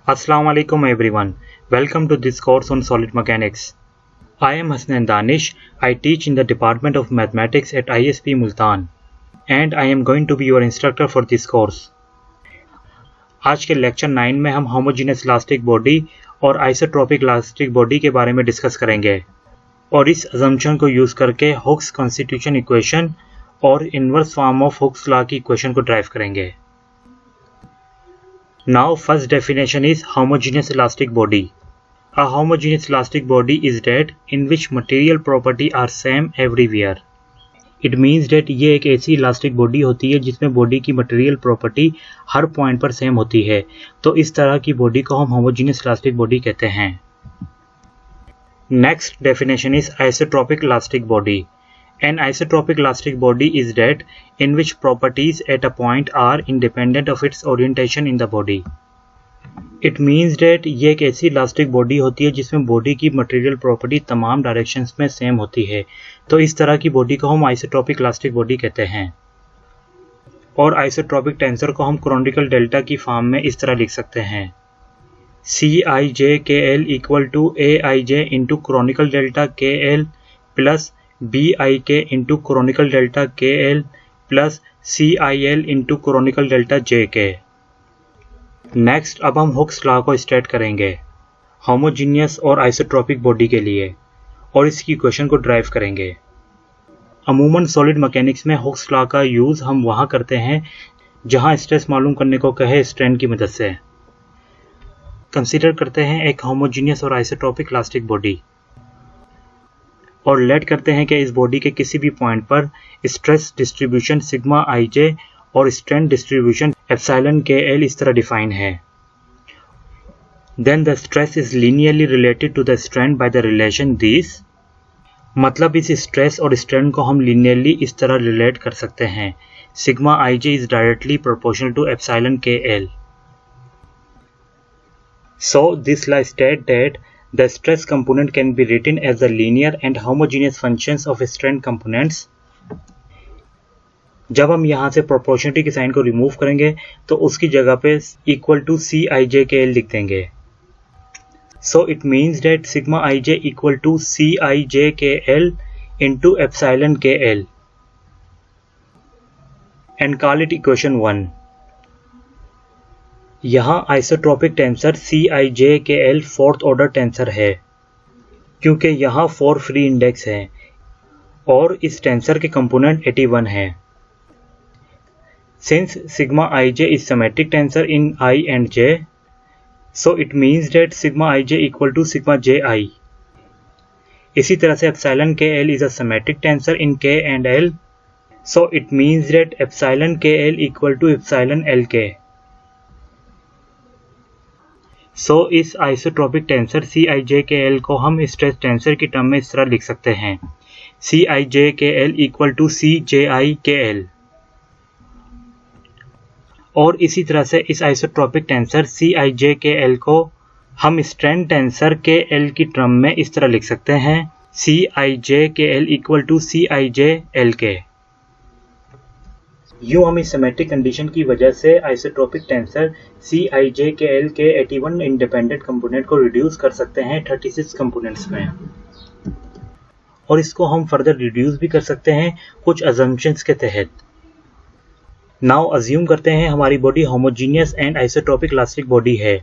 Assalamu alaikum everyone. Welcome to this course on solid mechanics. I am Hasnan Danish. I teach in the Department of Mathematics at ISP Multan and I am going to be your instructor for this course. आज के lecture 9 में हम homogeneous elastic body और isotropic elastic body के बारे में discuss करेंगे और इस अजम्पशन को यूज करके हुक्स कॉन्स्टिट्यूशन इक्वेशन और inverse form of Hooke's law की इक्वेशन को ड्राइव करेंगे. Now first definition is homogeneous elastic body. A homogeneous elastic body is that in which material property are same everywhere. It means that ये एक ऐसी elastic body होती है जिसमें body की मटेरियल प्रॉपर्टी हर पॉइंट पर सेम होती है. तो इस तरह की बॉडी को हम होमोजेनियस इलास्टिक बॉडी कहते हैं. Next definition is isotropic elastic body. An isotropic elastic body is that in which properties at a point are independent of its orientation in the body. It means that ये एक ऐसी elastic body होती है जिसमें body की material property तमाम directions में same होती है. तो इस तरह की बॉडी को हम आइसोट्रोपिक इलास्टिक बॉडी कहते हैं. और आइसोट्रोपिक टेंसर को हम क्रोनिकल डेल्टा की फॉर्म में इस तरह लिख सकते हैं. CIJKL equal to AIJ into chronicle delta KL plus BIK into chronicle delta KL plus CIL into chronicle delta JK. Next अब हम हुक्स लॉ को स्टेट करेंगे होमोजीनियस और आइसोट्रोपिक बॉडी के लिए और इसकी इक्वेशन को ड्राइव करेंगे. अमूमन सॉलिड मैकेनिक्स में हुक्स लॉ का यूज हम वहां करते हैं जहां स्ट्रेस मालूम करने को कहे स्ट्रेन की मदद से. कंसीडर करते हैं एक होमोजीनियस और आइसोट्रोपिक इलास्टिक बॉडी और लेट करते हैं कि इस बॉडी के किसी भी पॉइंट पर स्ट्रेस डिस्ट्रीब्यूशन सिग्मा IJ और स्ट्रेन डिस्ट्रीब्यूशन एप्सिलॉन KL इस तरह डिफाइन है. Then the stress is linearly related to the strain by the relation this. मतलब इस स्ट्रेस और स्ट्रेन को हम लीनियरली इस तरह रिलेट कर सकते हैं. Sigma IJ is directly proportional to epsilon KL. So this law states that the stress component can be written as the linear and homogeneous functions of strain components. जब हम यहाँ से प्रोपोर्शनलिटी के साइन को remove करेंगे तो उसकी जगह पे इक्वल टू CIJKL लिख देंगे. So it means that sigma IJ equal to CIJKL into epsilon KL and call it equation 1. यहाँ isotropic tensor CIJKL fourth order tensor है क्योंकि यहाँ 4 फ्री इंडेक्स हैं और इस टेंसर के कंपोनेंट 81 हैं. Since sigma IJ is symmetric tensor in I and J, so it means that sigma IJ equal to sigma JI. इसी तरह से epsilon KL is a symmetric tensor in K and L, so it means that epsilon KL equal to epsilon LK. So इस isotropic tensor CIJKL को हम stress tensor की term में इस तरह लिख सकते हैं. CIJKL equal to CJIKL. और इसी तरह से इस आइसोट्रोपिक टेंसर CIJKL को हम स्ट्रेन टेंसर KL की टर्म में इस तरह लिख सकते हैं. CIJKL equal to CIJLK. यूँ हम इस सिमेट्रिक कंडीशन की वजह से आइसोट्रोपिक टेंसर CIJKL के 81 इंडिपेंडेंट कंपोनेंट को रिड्यूस कर सकते हैं 36 कंपोनेंट्स में और इसको हम फर्दर रिड्यूस भी कर सकते हैं कुछ अजम्पशंस के तहत. नाउ अज्यूम करते हैं हमारी body homogeneous and isotropic elastic body है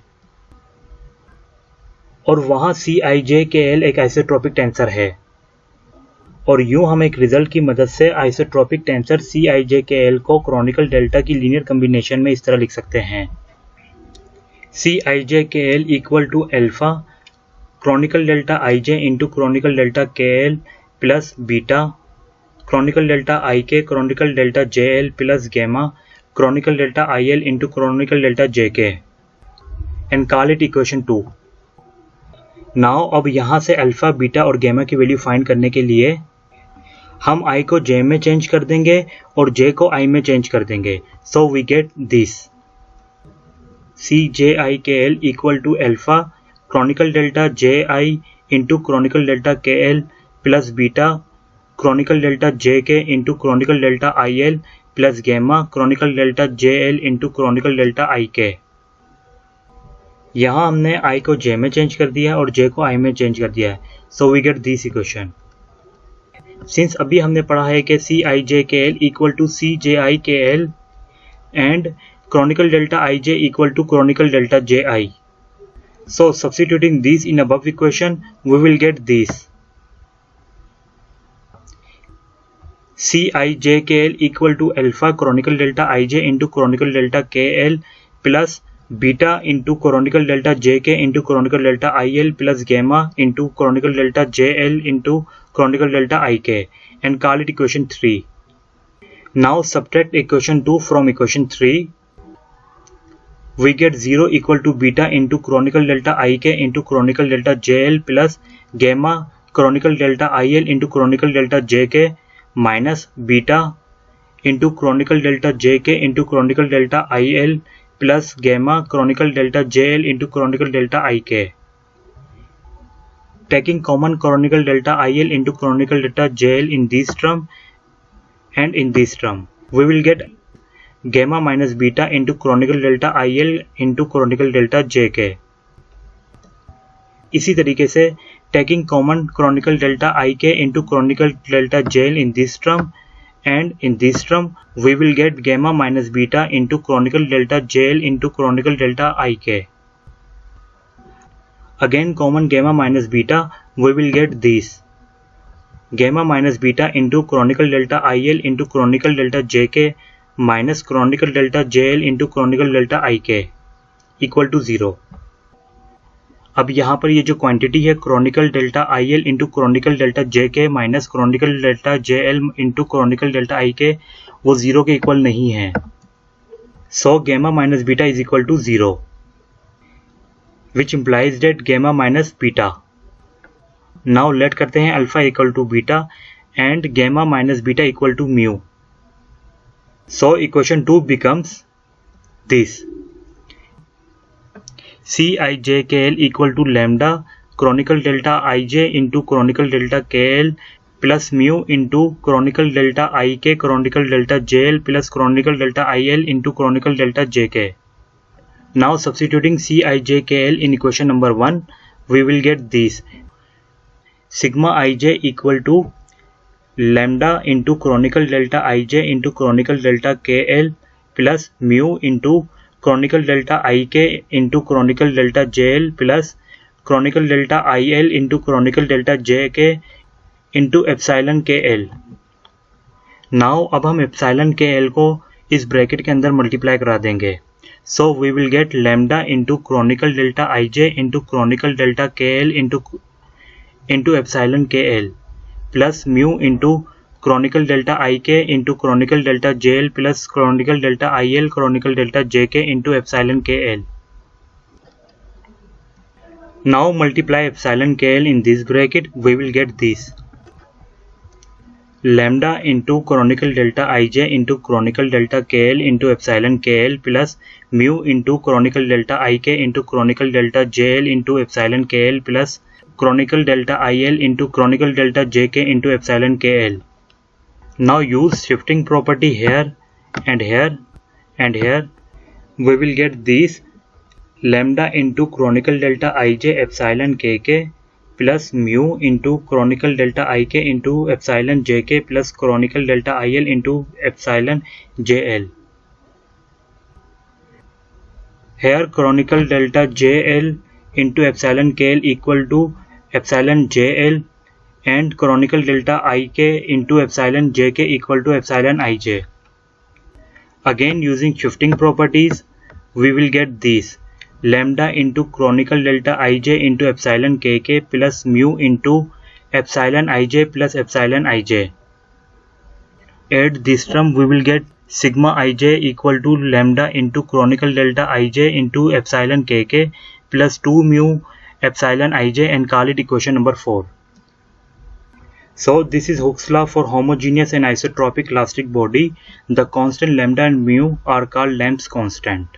और वहां CIJKL एक आइसोट्रोपिक टेंसर है और यूं हम एक रिजल्ट की मदद से आइसोट्रोपिक टेंसर CIJKL को क्रोनिकल डेल्टा की लीनियर कॉम्बिनेशन में इस तरह लिख सकते हैं. CIJKL equal to alpha chronicle delta IJ into chronicle delta KL plus beta chronicle delta IK chronicle delta JL plus gamma chronicle delta IL into chronicle delta JK and call it equation 2. Now अब यहाँ से alpha beta और gamma की value find करने के लिए हम I को J में चेंज कर देंगे और J को I में चेंज कर देंगे. So we get this CJIKL equal to alpha chronicle delta JI into chronicle delta KL plus beta chronicle delta JK into chronicle delta IL plus gamma chronicle delta JL into chronicle delta IK. यहाँ हमने I को J में change कर दिया है और J को I में चेंज कर दिया है, so we get this equation. Since अभी हमने पढ़ा है कि CiJKL equal to CJIKL and chronicle delta Ij equal to chronicle delta Ji. So substituting these in above equation, we will get this. CiJKL equal to alpha chronicle delta Ij into chronicle delta KL plus beta into chronicle delta Jk into chronicle delta IL plus gamma into chronicle delta JL into chronicle delta Ik, and call it equation 3. Now subtract equation 2 from equation 3. We get 0 equal to beta into chronicle delta Ik into chronicle delta JL plus gamma chronicle delta IL into chronicle delta Jk minus beta into chronicle delta Jk into chronicle delta IL plus gamma chronicle delta JL into chronicle delta Ik. Taking common chronicle delta IL into chronicle delta JL in this term and in this term, we will get gamma minus beta into chronicle delta IL into chronicle delta JK. इसी तरीके से taking common chronicle delta Ik into chronicle delta JL in this term and in this term, we will get gamma minus beta into chronicle delta JL into chronicle delta Ik. Again common gamma minus beta, we will get this gamma minus beta into chronicle delta IL into chronicle delta JK minus chronicle delta JL into chronicle delta Ik equal to 0. अब यहाँ पर ये जो quantity है chronicle delta IL into chronicle delta JK minus chronicle delta JL into chronicle delta IK वो 0 के equal नहीं है, so gamma minus beta is equal to 0, which implies that gamma minus beta. Now let करते हैं alpha equal to beta and gamma minus beta equal to mu. So equation 2 becomes this. CiJKL equal to lambda chronicle delta Ij into chronicle delta KL plus mu into chronicle delta Ik chronicle delta JL plus chronicle delta IL into chronicle delta JK. Now substituting CiJKL in equation number 1, we will get this. Sigma Ij equal to lambda into chronicle delta Ij into chronicle delta KL plus mu into chronicle delta Ik into chronicle delta JL plus chronicle delta IL into chronicle delta JK into epsilon KL. Now अब हम epsilon KL को इस bracket के अंदर multiply करा देंगे, so we will get lambda into chronicle delta Ij into chronicle delta KL into epsilon KL plus mu into chronicle delta Ik into chronicle delta JL plus chronicle delta IL chronicle delta JK into epsilon KL. Now multiply epsilon KL in this bracket, we will get this. Lambda into chronicle delta Ij into chronicle delta KL into epsilon KL plus mu into chronicle delta Ik into chronicle delta JL into epsilon KL plus chronicle delta IL into chronicle delta JK into epsilon KL. Now use shifting property here and here and here. We will get this lambda into chronicle delta Ij epsilon KK plus mu into chronicle delta Ik into epsilon JK plus chronicle delta IL into epsilon JL. Here chronicle delta JL into epsilon KL equal to epsilon JL and chronicle delta Ik into epsilon JK equal to epsilon Ij. Again using shifting properties, we will get this lambda into chronicle delta Ij into epsilon KK plus mu into epsilon Ij plus epsilon Ij. Add this term, we will get sigma Ij equal to lambda into chronicle delta Ij into epsilon KK plus 2 mu epsilon Ij, and call it equation number 4. So this is Hooke's law for homogeneous and isotropic elastic body. The constant lambda and mu are called Lamb's constant.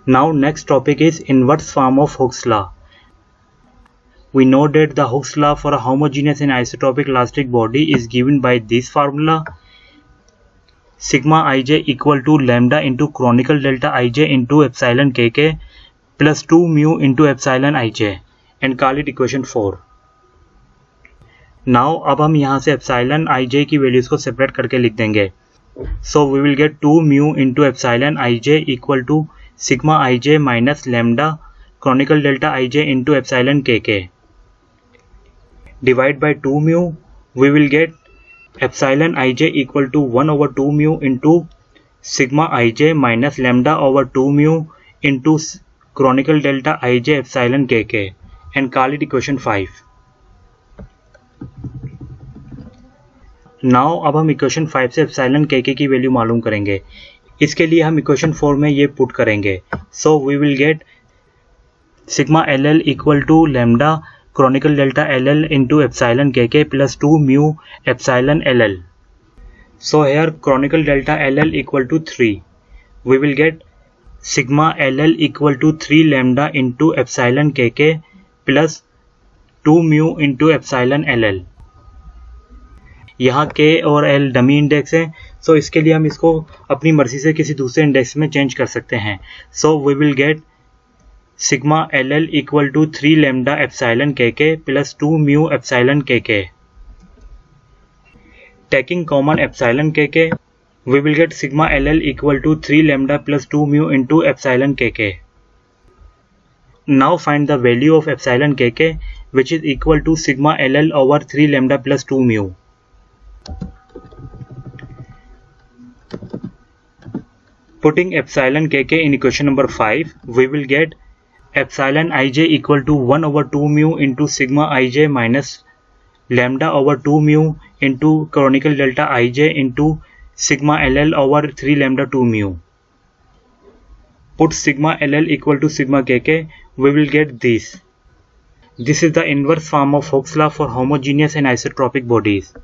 Now next topic is inverse form of Hooke's law. We know that the Hooke's law for a homogeneous and isotropic elastic body is given by this formula. sigma ij equal to lambda into chronicle delta ij into epsilon kk plus 2 mu into epsilon ij and call it equation 4. Now अब हम यहाँ से epsilon ij की values को separate करके लिख देंगे. So we will get 2 mu into epsilon ij equal to sigma ij minus lambda chronicle delta ij into epsilon kk. Divide by 2 mu, we will get epsilon ij equal to 1 over 2 mu into sigma ij minus lambda over 2 mu into chronicle delta ij epsilon kk and call it equation 5. Now अब हम equation 5 से epsilon kk की value मालूम करेंगे. इसके लिए हम equation 4 में ये पुट करेंगे. So we will get sigma ll equal to lambda chronicle delta ll into epsilon kk plus 2 mu epsilon ll. So here chronicle delta ll equal to 3. We will get sigma ll equal to 3 lambda into epsilon kk plus 2 mu into epsilon ll. यहाँ k और l dummy index है, सो इसके लिए हम इसको अपनी मर्जी से किसी दूसरे इंडेक्स में चेंज कर सकते हैं. So we will get sigma ll equal to 3 lambda epsilon kk plus 2 mu epsilon kk. Taking common epsilon kk, we will get sigma ll equal to 3 lambda plus 2 mu into epsilon kk. Now find the value of epsilon kk which is equal to sigma ll over 3 lambda plus 2 mu. Putting epsilon kk in equation number 5, we will get epsilon ij equal to 1 over 2 mu into sigma ij minus lambda over 2 mu into chronicle delta ij into sigma ll over 3 lambda 2 mu. Put sigma ll equal to sigma kk, we will get this. This is the inverse form of Hooke's law for homogeneous and isotropic bodies.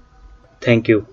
Thank you.